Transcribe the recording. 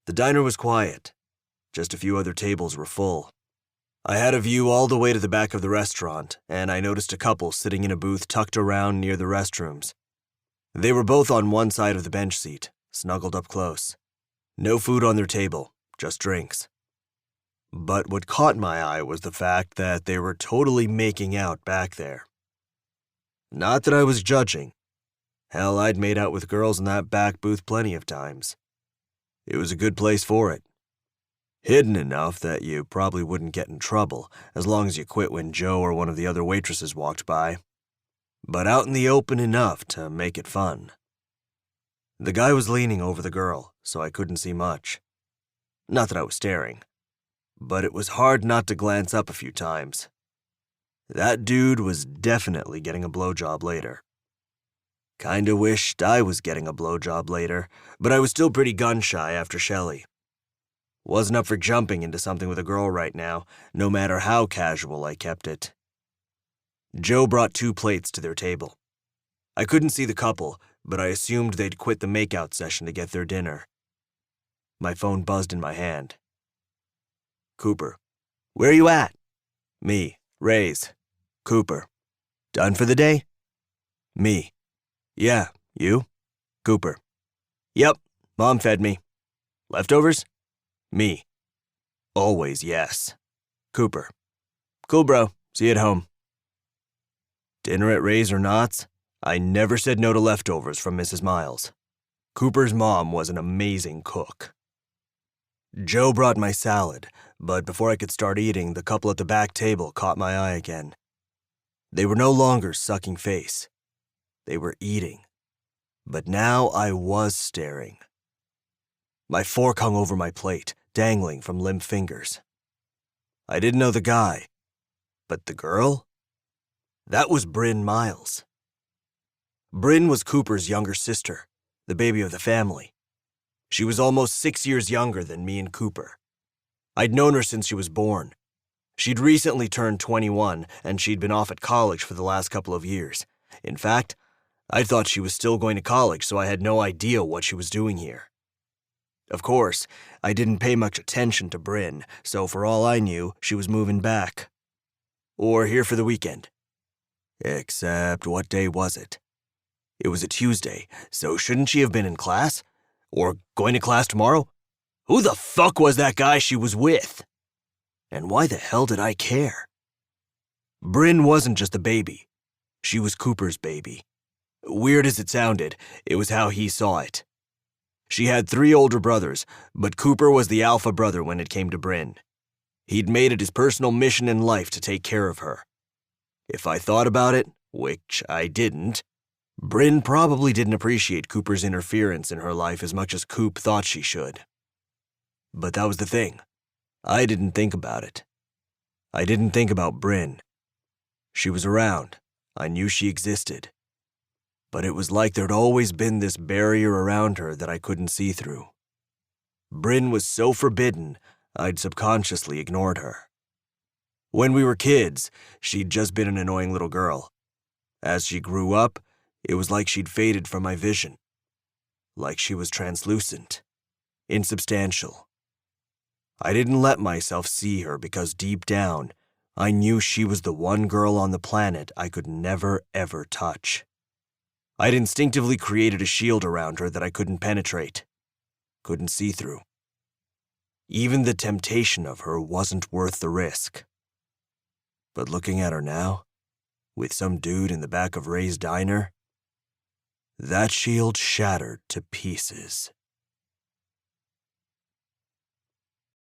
The diner was quiet. Just a few other tables were full. I had a view all the way to the back of the restaurant, and I noticed a couple sitting in a booth tucked around near the restrooms. They were both on one side of the bench seat, snuggled up close. No food on their table, just drinks. But what caught my eye was the fact that they were totally making out back there. Not that I was judging. Hell, I'd made out with girls in that back booth plenty of times. It was a good place for it. Hidden enough that you probably wouldn't get in trouble as long as you quit when Joe or one of the other waitresses walked by. But out in the open enough to make it fun. The guy was leaning over the girl, so I couldn't see much. Not that I was staring, but it was hard not to glance up a few times. That dude was definitely getting a blowjob later. Kinda wished I was getting a blowjob later, but I was still pretty gun-shy after Shelley. Wasn't up for jumping into something with a girl right now, no matter how casual I kept it. Joe brought 2 plates to their table. I couldn't see the couple, but I assumed they'd quit the makeout session to get their dinner. My phone buzzed in my hand. Cooper. Where you at? Me. Rays. Cooper. Done for the day? Me. Yeah, you? Cooper. Yep, Mom fed me. Leftovers? Me. Always yes. Cooper. Cool, bro. See you at home. Dinner at Ray's or Knott's? I never said no to leftovers from Mrs. Miles. Cooper's mom was an amazing cook. Joe brought my salad, but before I could start eating, the couple at the back table caught my eye again. They were no longer sucking face. They were eating. But now I was staring. My fork hung over my plate, dangling from limp fingers. I didn't know the guy, but the girl? That was Brynn Miles. Brynn was Cooper's younger sister, the baby of the family. She was almost 6 years younger than me and Cooper. I'd known her since she was born. She'd recently turned 21, and she'd been off at college for the last couple of years. In fact, I thought she was still going to college, so I had no idea what she was doing here. Of course, I didn't pay much attention to Brynn, so for all I knew, she was moving back. Or here for the weekend. Except, what day was it? It was a Tuesday, so shouldn't she have been in class? Or going to class tomorrow? Who the fuck was that guy she was with? And why the hell did I care? Brynn wasn't just a baby. She was Cooper's baby. Weird as it sounded, it was how he saw it. She had 3 older brothers, but Cooper was the alpha brother when it came to Brynn. He'd made it his personal mission in life to take care of her. If I thought about it, which I didn't, Brynn probably didn't appreciate Cooper's interference in her life as much as Coop thought she should. But that was the thing. I didn't think about it. I didn't think about Brynn. She was around. I knew she existed. But it was like there'd always been this barrier around her that I couldn't see through. Brynn was so forbidden, I'd subconsciously ignored her. When we were kids, she'd just been an annoying little girl. As she grew up, it was like she'd faded from my vision. Like she was translucent, insubstantial. I didn't let myself see her because deep down, I knew she was the one girl on the planet I could never ever touch. I'd instinctively created a shield around her that I couldn't penetrate, couldn't see through. Even the temptation of her wasn't worth the risk. But looking at her now, with some dude in the back of Ray's diner, that shield shattered to pieces.